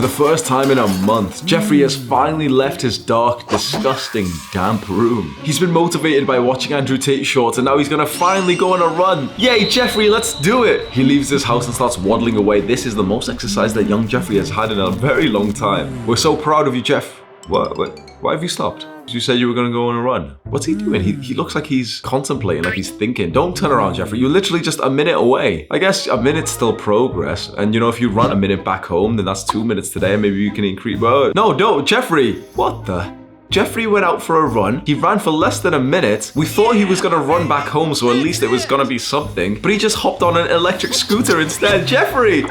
the first time in a month, Jeffrey has finally left his dark, disgusting, damp room. He's been motivated by watching Andrew Tate shorts, and now he's gonna finally go on a run. Yay, Jeffrey, let's do it! He leaves his house and starts waddling away. This is the most exercise that young Jeffrey has had in a very long time. We're so proud of you, Jeff. What? Why have you stopped? You said you were gonna go on a run. What's he doing? He looks like he's contemplating, like he's thinking. Don't turn around, Jeffrey. You're literally just a minute away. I guess a minute's still progress. And you know, if you run a minute back home, then that's 2 minutes today. And maybe you can increase. Well, no, don't, Jeffrey. What the? Jeffrey went out for a run. He ran for less than a minute. We thought he was gonna run back home, so at least it was gonna be something. But he just hopped on an electric scooter instead. Jeffrey!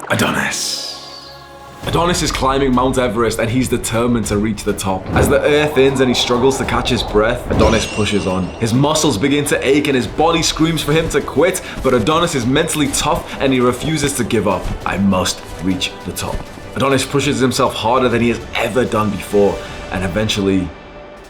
Adonis. Adonis is climbing Mount Everest and he's determined to reach the top. As the air thins and he struggles to catch his breath, Adonis pushes on. His muscles begin to ache and his body screams for him to quit, but Adonis is mentally tough and he refuses to give up. I must reach the top. Adonis pushes himself harder than he has ever done before, and eventually,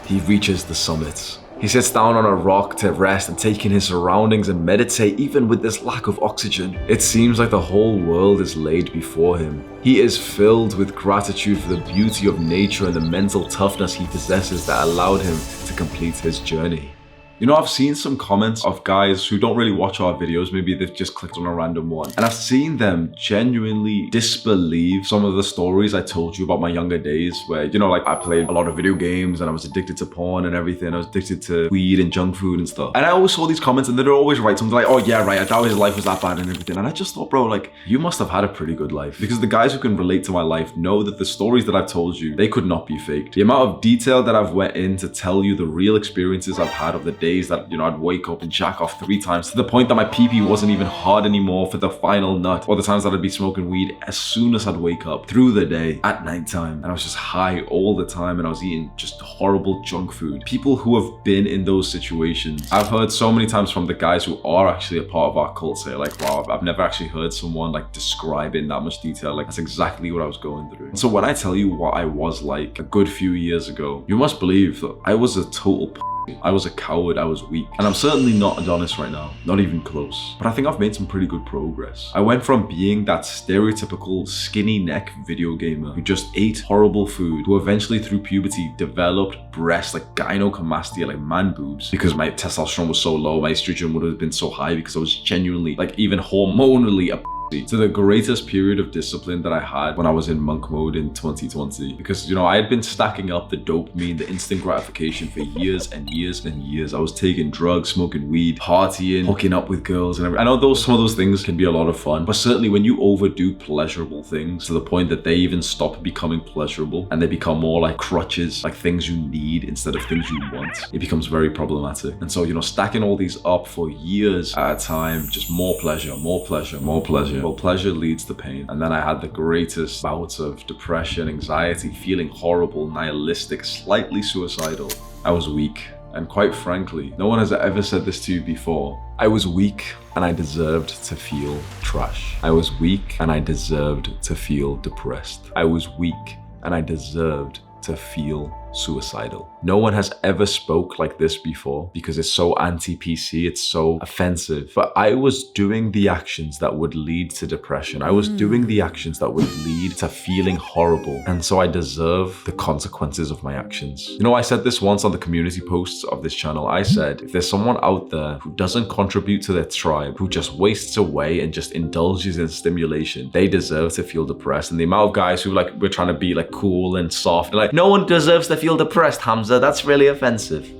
he reaches the summit. He sits down on a rock to rest and take in his surroundings and meditate even with this lack of oxygen. It seems like the whole world is laid before him. He is filled with gratitude for the beauty of nature and the mental toughness he possesses that allowed him to complete his journey. You know, I've seen some comments of guys who don't really watch our videos. Maybe they've just clicked on a random one. And I've seen them genuinely disbelieve some of the stories I told you about my younger days where, you know, like I played a lot of video games and I was addicted to porn and everything. I was addicted to weed and junk food and stuff. And I always saw these comments and they'd always write something like, oh yeah, right, I doubt his life was that bad and everything. And I just thought, bro, like, you must have had a pretty good life. Because the guys who can relate to my life know that the stories that I've told you, they could not be faked. The amount of detail that I've went in to tell you the real experiences I've had of the days that, you know, I'd wake up and jack off 3 times to the point that my pee-pee wasn't even hard anymore for the final nut, or the times that I'd be smoking weed as soon as I'd wake up, through the day, at nighttime, and I was just high all the time and I was eating just horrible junk food. People who have been in those situations, I've heard so many times from the guys who are actually a part of our cult say like, wow, I've never actually heard someone like describe it in that much detail. Like, that's exactly what I was going through. And so when I tell you what I was like a good few years ago, you must believe that I was a total I was a coward, I was weak. And I'm certainly not Adonis right now, not even close. But I think I've made some pretty good progress. I went from being that stereotypical skinny neck video gamer who just ate horrible food, who eventually through puberty developed breasts like gynecomastia, like man boobs, because my testosterone was so low, my estrogen would have been so high because I was genuinely, like even hormonally a to the greatest period of discipline that I had when I was in monk mode in 2020. Because, you know, I had been stacking up the dopamine, the instant gratification for years and years and years. I was taking drugs, smoking weed, partying, hooking up with girls and everything. I know some of those things can be a lot of fun, but certainly when you overdo pleasurable things to the point that they even stop becoming pleasurable and they become more like crutches, like things you need instead of things you want, it becomes very problematic. And so, you know, stacking all these up for years at a time, just more pleasure, more pleasure, more pleasure. Well, pleasure leads to pain. And then I had the greatest bouts of depression, anxiety, feeling horrible, nihilistic, slightly suicidal. I was weak. And quite frankly, no one has ever said this to you before. I was weak and I deserved to feel trash. I was weak and I deserved to feel depressed. I was weak and I deserved to feel suicidal. No one has ever spoke like this before because it's so anti-PC, it's so offensive. But I was doing the actions that would lead to depression. I was doing the actions that would lead to feeling horrible. And so I deserve the consequences of my actions. You know, I said this once on the community posts of this channel. I said, if there's someone out there who doesn't contribute to their tribe, who just wastes away and just indulges in stimulation, they deserve to feel depressed. And the amount of guys who like, we're trying to be like cool and soft and like, no one deserves to feel depressed, Hamza. That's really offensive.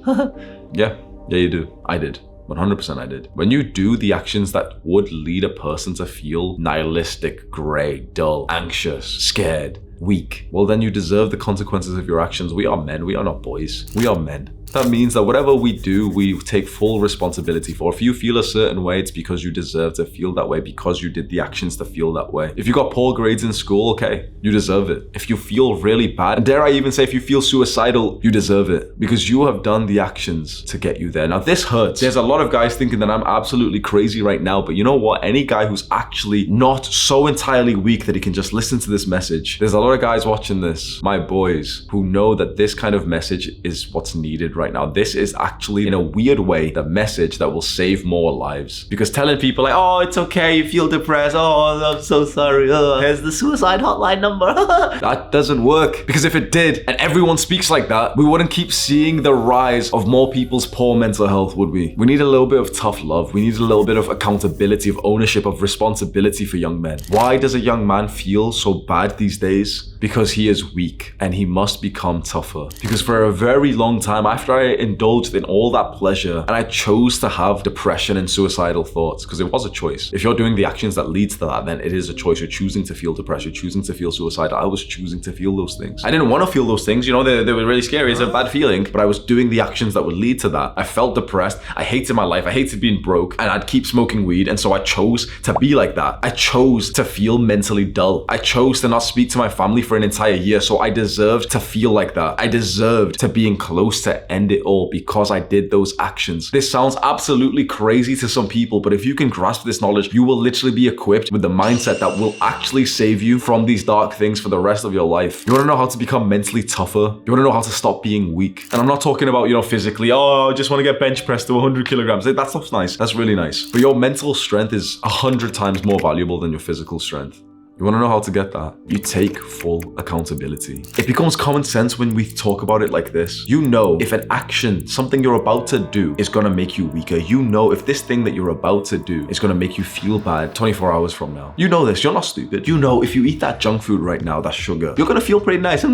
Yeah, you do. I did. 100% I did. When you do the actions that would lead a person to feel nihilistic, grey, dull, anxious, scared, weak, well then you deserve the consequences of your actions. We are men, we are not boys. We are men. That means that whatever we do, we take full responsibility for. If you feel a certain way, it's because you deserve to feel that way, because you did the actions to feel that way. If you got poor grades in school, okay, you deserve it. If you feel really bad, and dare I even say if you feel suicidal, you deserve it, because you have done the actions to get you there. Now this hurts. There's a lot of guys thinking that I'm absolutely crazy right now, but you know what? Any guy who's actually not so entirely weak that he can just listen to this message, there's a lot of guys watching this, my boys, who know that this kind of message is what's needed right right now. This is actually, in a weird way, the message that will save more lives. Because telling people like, oh, it's okay, you feel depressed, oh, I'm so sorry, here's the suicide hotline number. That doesn't work. Because if it did, and everyone speaks like that, we wouldn't keep seeing the rise of more people's poor mental health, would we? We need a little bit of tough love. We need a little bit of accountability, of ownership, of responsibility for young men. Why does a young man feel so bad these days? Because he is weak and he must become tougher. Because for a very long time, after I indulged in all that pleasure and I chose to have depression and suicidal thoughts, because it was a choice. If you're doing the actions that leads to that, then it is a choice. You're choosing to feel depressed. You're choosing to feel suicidal. I was choosing to feel those things. I didn't want to feel those things. You know, they were really scary. It's a bad feeling, but I was doing the actions that would lead to that. I felt depressed. I hated my life. I hated being broke, and I'd keep smoking weed. And so I chose to be like that. I chose to feel mentally dull. I chose to not speak to my family for an entire year. So I deserved to feel like that. I deserved to being close to end it all because I did those actions. This sounds absolutely crazy to some people, but if you can grasp this knowledge, you will literally be equipped with the mindset that will actually save you from these dark things for the rest of your life. You want to know how to become mentally tougher? You want to know how to stop being weak? And I'm not talking about, you know, physically, oh, I just want to get bench pressed to 100 kilograms. That stuff's nice. That's really nice. But your mental strength is 100 times more valuable than your physical strength. You want to know how to get that? You take full accountability. It becomes common sense when we talk about it like this. You know if an action, something you're about to do, is going to make you weaker. You know if this thing that you're about to do is going to make you feel bad 24 hours from now. You know this. You're not stupid. You know if you eat that junk food right now, that sugar, you're going to feel pretty nice.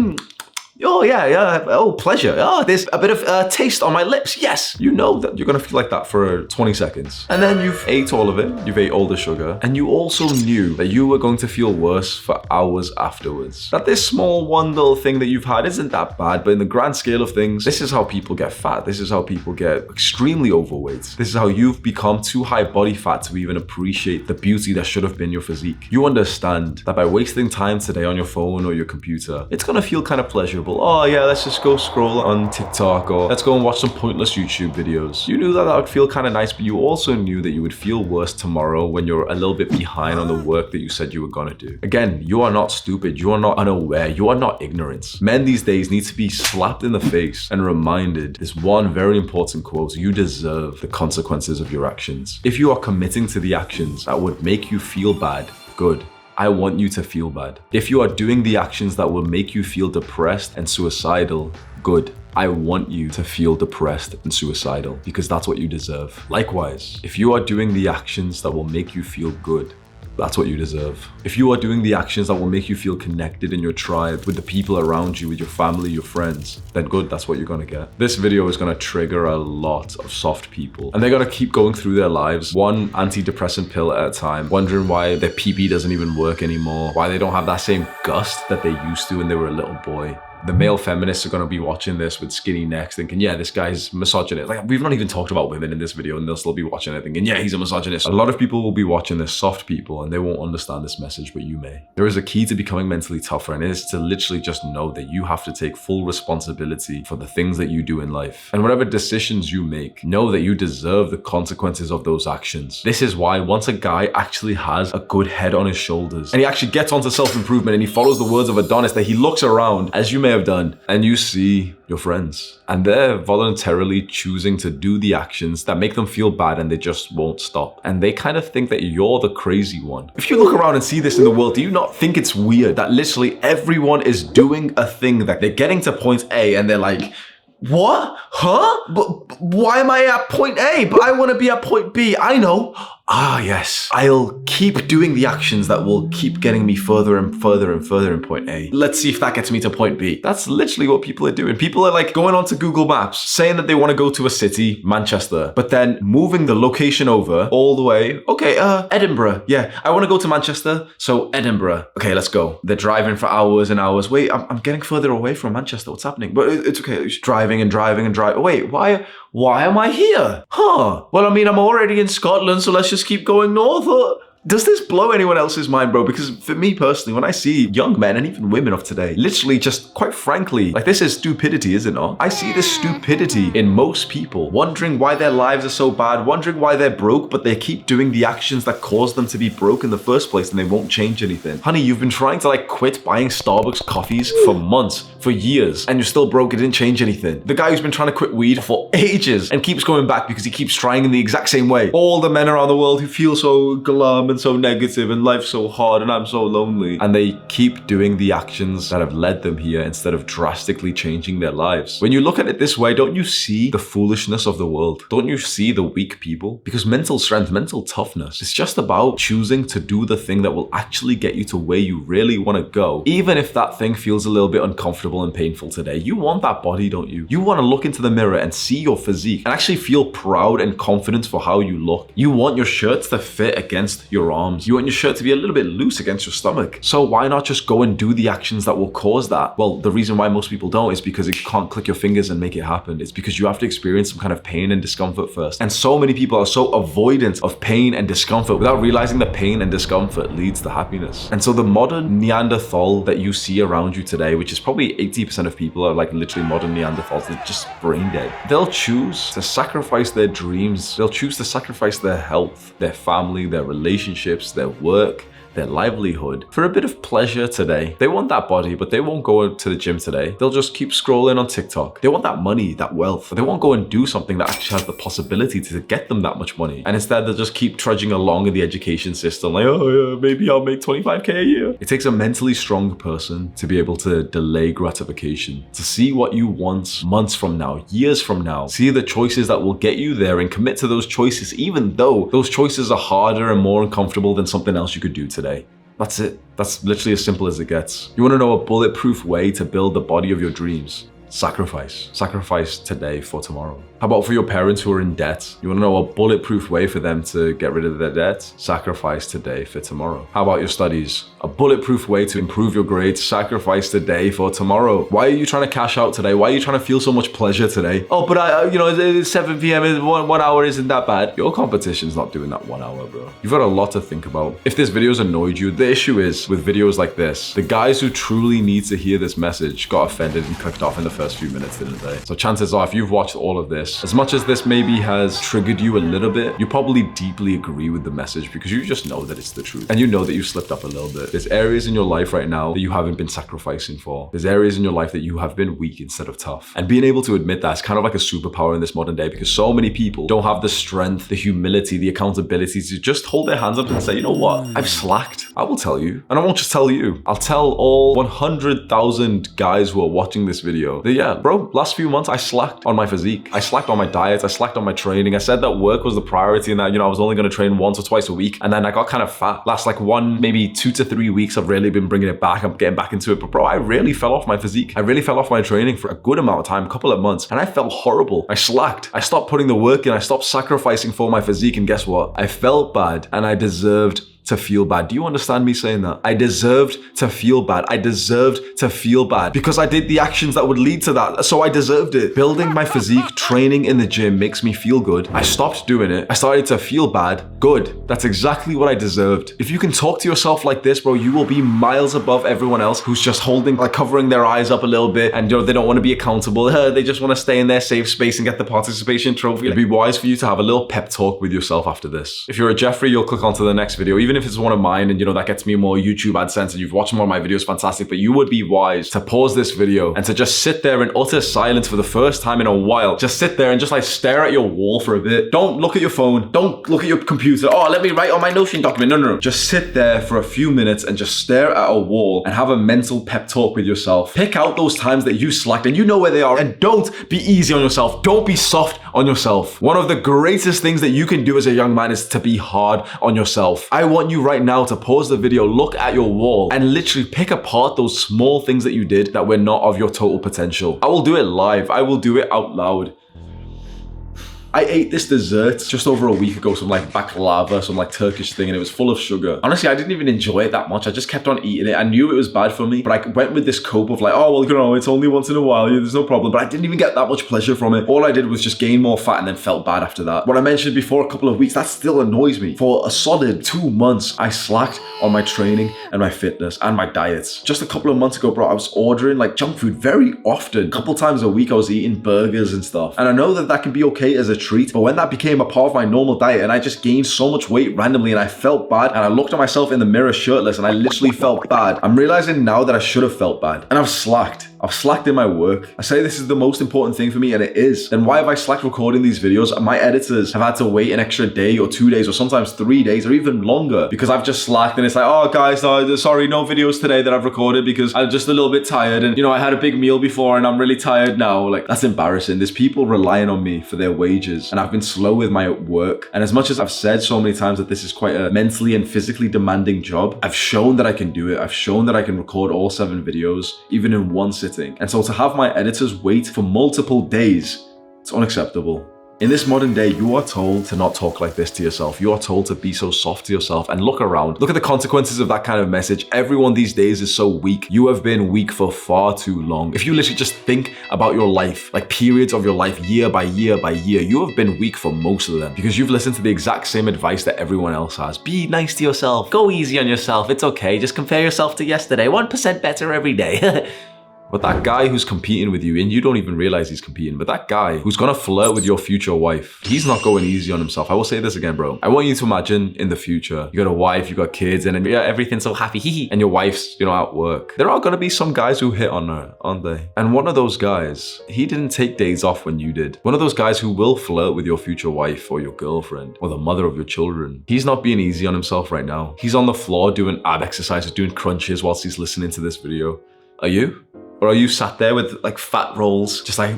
Oh, yeah. Oh, pleasure. Oh, there's a bit of taste on my lips. Yes. You know that you're going to feel like that for 20 seconds. And then you've ate all of it. You've ate all the sugar. And you also knew that you were going to feel worse for hours afterwards. That this small one little thing that you've had isn't that bad, but in the grand scale of things, this is how people get fat. This is how people get extremely overweight. This is how you've become too high body fat to even appreciate the beauty that should have been your physique. You understand that by wasting time today on your phone or your computer, it's going to feel kind of pleasurable. Oh yeah, let's just go scroll on TikTok, or let's go and watch some pointless YouTube videos. You knew that would feel kind of nice, but you also knew that you would feel worse tomorrow when you're a little bit behind on the work that you said you were gonna do. Again, you are not stupid. You are not unaware. You are not ignorant. Men these days need to be slapped in the face and reminded this one very important quote: you deserve the consequences of your actions. If you are committing to the actions that would make you feel bad, good. I want you to feel bad. If you are doing the actions that will make you feel depressed and suicidal, good. I want you to feel depressed and suicidal because that's what you deserve. Likewise, if you are doing the actions that will make you feel good, that's what you deserve. If you are doing the actions that will make you feel connected in your tribe, with the people around you, with your family, your friends, then good, that's what you're gonna get. This video is gonna trigger a lot of soft people, and they're gonna keep going through their lives, one antidepressant pill at a time, wondering why their PP doesn't even work anymore, why they don't have that same gust that they used to when they were a little boy. The male feminists are going to be watching this with skinny necks thinking, yeah, this guy's misogynist. Like, we've not even talked about women in this video, and they'll still be watching it thinking, yeah, he's a misogynist. A lot of people will be watching this, soft people, and they won't understand this message, but you may. There is a key to becoming mentally tougher, and it is to literally just know that you have to take full responsibility for the things that you do in life. And whatever decisions you make, know that you deserve the consequences of those actions. This is why once a guy actually has a good head on his shoulders, and he actually gets onto self-improvement, and he follows the words of Adonis, that he looks around, as you may have done, and you see your friends, and they're voluntarily choosing to do the actions that make them feel bad, and they just won't stop. And they kind of think that you're the crazy one. If you look around and see this in the world, do you not think it's weird that literally everyone is doing a thing that they're getting to point A and they're like, what? Huh? But why am I at point A? But I want to be at point B. I know. Ah, yes. I'll keep doing the actions that will keep getting me further and further and further in point A. Let's see if that gets me to point B. That's literally what people are doing. People are like going onto Google Maps, saying that they want to go to a city, Manchester, but then moving the location over all the way. Okay, Edinburgh. Yeah, I want to go to Manchester, so Edinburgh. Okay, let's go. They're driving for hours and hours. Wait, I'm getting further away from Manchester. What's happening? But it's okay. It's driving and driving and driving. Wait, why am I here? Huh. Well, I mean, I'm already in Scotland, so let's just keep going north. Does this blow anyone else's mind, bro? Because for me personally, when I see young men and even women of today, literally just quite frankly, like this is stupidity, is it not? I see this stupidity in most people, wondering why their lives are so bad, wondering why they're broke, but they keep doing the actions that caused them to be broke in the first place and they won't change anything. Honey, you've been trying to like quit buying Starbucks coffees for months, for years, and you're still broke. It didn't change anything. The guy who's been trying to quit weed for ages and keeps going back because he keeps trying in the exact same way. All the men around the world who feel so glum and so negative and life's so hard and I'm so lonely, and they keep doing the actions that have led them here instead of drastically changing their lives. When you look at it this way, don't you see the foolishness of the world? Don't you see the weak people? Because mental strength, mental toughness, it's just about choosing to do the thing that will actually get you to where you really want to go, even if that thing feels a little bit uncomfortable and painful today. You want that body, don't you? You want to look into the mirror and see your physique and actually feel proud and confident for how you look. You want your shirts to fit against your arms. You want your shirt to be a little bit loose against your stomach. So why not just go and do the actions that will cause that? Well, the reason why most people don't is because you can't click your fingers and make it happen. It's because you have to experience some kind of pain and discomfort first. And so many people are so avoidant of pain and discomfort without realizing that pain and discomfort leads to happiness. And so the modern Neanderthal that you see around you today, which is probably 80% of people are like literally modern Neanderthals, they're just brain dead. They'll choose to sacrifice their dreams. They'll choose to sacrifice their health, their family, their relationships, their work, their livelihood for a bit of pleasure today. They want that body, but they won't go to the gym today. They'll just keep scrolling on TikTok. They want that money, that wealth, but they won't go and do something that actually has the possibility to get them that much money. And instead, they'll just keep trudging along in the education system like, oh yeah, maybe I'll make 25K a year. It takes a mentally strong person to be able to delay gratification, to see what you want months from now, years from now, see the choices that will get you there and commit to those choices, even though those choices are harder and more uncomfortable than something else you could do today. That's it. That's literally as simple as it gets. You want to know a bulletproof way to build the body of your dreams? Sacrifice. Sacrifice today for tomorrow. How about for your parents who are in debt? You want to know a bulletproof way for them to get rid of their debt? Sacrifice today for tomorrow. How about your studies? A bulletproof way to improve your grades? Sacrifice today for tomorrow. Why are you trying to cash out today? Why are you trying to feel so much pleasure today? Oh, but it's 7 p.m. One hour isn't that bad. Your competition's not doing that 1 hour, bro. You've got a lot to think about. If this video's annoyed you, the issue is with videos like this, the guys who truly need to hear this message got offended and clicked off in the first few minutes, didn't they? So chances are, if you've watched all of this, as much as this maybe has triggered you a little bit, you probably deeply agree with the message because you just know that it's the truth. And you know that you slipped up a little bit. There's areas in your life right now that you haven't been sacrificing for. There's areas in your life that you have been weak instead of tough. And being able to admit that is kind of like a superpower in this modern day because so many people don't have the strength, the humility, the accountability to just hold their hands up and say, you know what? I've slacked. I will tell you. And I won't just tell you. I'll tell all 100,000 guys who are watching this video that, yeah, bro, last few months I slacked on my physique. I slacked on my diet. I slacked on my training. I said that work was the priority and that, I was only going to train once or twice a week. And then I got kind of fat. Last like maybe 2 to 3 weeks, I've really been bringing it back. I'm getting back into it. But bro, I really fell off my physique. I really fell off my training for a good amount of time, a couple of months. And I felt horrible. I slacked. I stopped putting the work in. I stopped sacrificing for my physique. And guess what? I felt bad and I deserved to feel bad. Do you understand me saying that? I deserved to feel bad. I deserved to feel bad because I did the actions that would lead to that. So I deserved it. Building my physique, training in the gym makes me feel good. I stopped doing it. I started to feel bad. Good. That's exactly what I deserved. If you can talk to yourself like this, bro, you will be miles above everyone else who's just covering their eyes up a little bit and they don't want to be accountable. They just want to stay in their safe space and get the participation trophy. It'd be wise for you to have a little pep talk with yourself after this. If you're a Jeffrey, you'll click onto the next video, even if it's one of mine and that gets me more YouTube AdSense and you've watched more of my videos, fantastic, but you would be wise to pause this video and to just sit there in utter silence for the first time in a while. Just sit there and just stare at your wall for a bit. Don't look at your phone. Don't look at your computer. Oh, let me write on my Notion document. No. Just sit there for a few minutes and just stare at a wall and have a mental pep talk with yourself. Pick out those times that you slacked and you know where they are, and don't be easy on yourself. Don't be soft on yourself. One of the greatest things that you can do as a young man is to be hard on yourself. I want you right now to pause the video, look at your wall, and literally pick apart those small things that you did that were not of your total potential. I will do it live. I will do it out loud. I ate this dessert just over a week ago, some like baklava, some like Turkish thing, and it was full of sugar. Honestly, I didn't even enjoy it that much. I just kept on eating it. I knew it was bad for me, but I went with this cope of like, oh, well, you know, it's only once in a while, there's no problem. But I didn't even get that much pleasure from it. All I did was just gain more fat and then felt bad after that. What I mentioned before, a couple of weeks, that still annoys me. For a solid 2 months, I slacked on my training and my fitness and my diets. Just a couple of months ago, bro, I was ordering like junk food very often. A couple times a week, I was eating burgers and stuff. And I know that that can be okay as a treat, but when that became a part of my normal diet and I just gained so much weight randomly and I felt bad and I looked at myself in the mirror shirtless and I literally felt bad, I'm realizing now that I should have felt bad. And I've slacked. I've slacked in my work. I say this is the most important thing for me, and it is. Then why have I slacked recording these videos? My editors have had to wait an extra day or 2 days or sometimes 3 days or even longer because I've just slacked, and it's like, oh guys, sorry, no videos today that I've recorded because I'm just a little bit tired, and you know, I had a big meal before and I'm really tired now. Like, that's embarrassing. There's people relying on me for their wages, and I've been slow with my work. And as much as I've said so many times that this is quite a mentally and physically demanding job, I've shown that I can do it. I've shown that I can record all 7 videos, even in one sitting. And so to have my editors wait for multiple days, it's unacceptable. In this modern day, you are told to not talk like this to yourself. You are told to be so soft to yourself, and look around. Look at the consequences of that kind of message. Everyone these days is so weak. You have been weak for far too long. If you literally just think about your life, like periods of your life, year by year by year, you have been weak for most of them because you've listened to the exact same advice that everyone else has. Be nice to yourself. Go easy on yourself. It's okay. Just compare yourself to yesterday. 1% better every day. But that guy who's competing with you, and you don't even realize he's competing, but that guy who's gonna flirt with your future wife, he's not going easy on himself. I will say this again, bro. I want you to imagine in the future, you got a wife, you got kids, and yeah, everything's so happy, and your wife's, you know, at work. There are gonna be some guys who hit on her, aren't they? And one of those guys, he didn't take days off when you did. One of those guys who will flirt with your future wife or your girlfriend or the mother of your children. He's not being easy on himself right now. He's on the floor doing ab exercises, doing crunches whilst he's listening to this video. Are you? Or are you sat there with like fat rolls, just like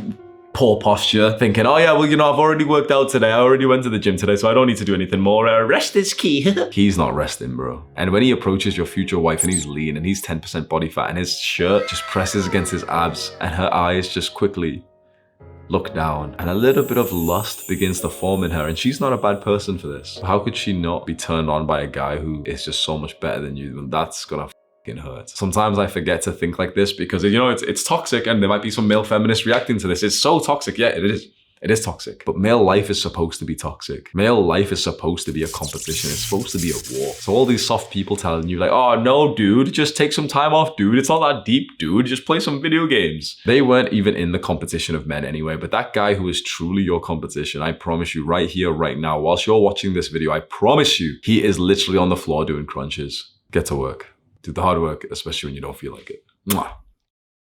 poor posture, thinking, oh yeah, well, you know, I've already worked out today. I already went to the gym today, so I don't need to do anything more. Rest is key. He's not resting, bro. And when he approaches your future wife and he's lean and he's 10% body fat and his shirt just presses against his abs and her eyes just quickly look down and a little bit of lust begins to form in her, and she's not a bad person for this. How could she not be turned on by a guy who is just so much better than you? And that's gonna hurt. Sometimes I forget to think like this because, you know, it's toxic, and there might be some male feminists reacting to this. It's so toxic. Yeah, it is. It is toxic. But male life is supposed to be toxic. Male life is supposed to be a competition. It's supposed to be a war. So all these soft people telling you like, oh no, dude, just take some time off, dude. It's not that deep, dude. Just play some video games. They weren't even in the competition of men anyway. But that guy who is truly your competition, I promise you right here, right now, whilst you're watching this video, I promise you, he is literally on the floor doing crunches. Get to work. Do the hard work, especially when you don't feel like it. Mwah.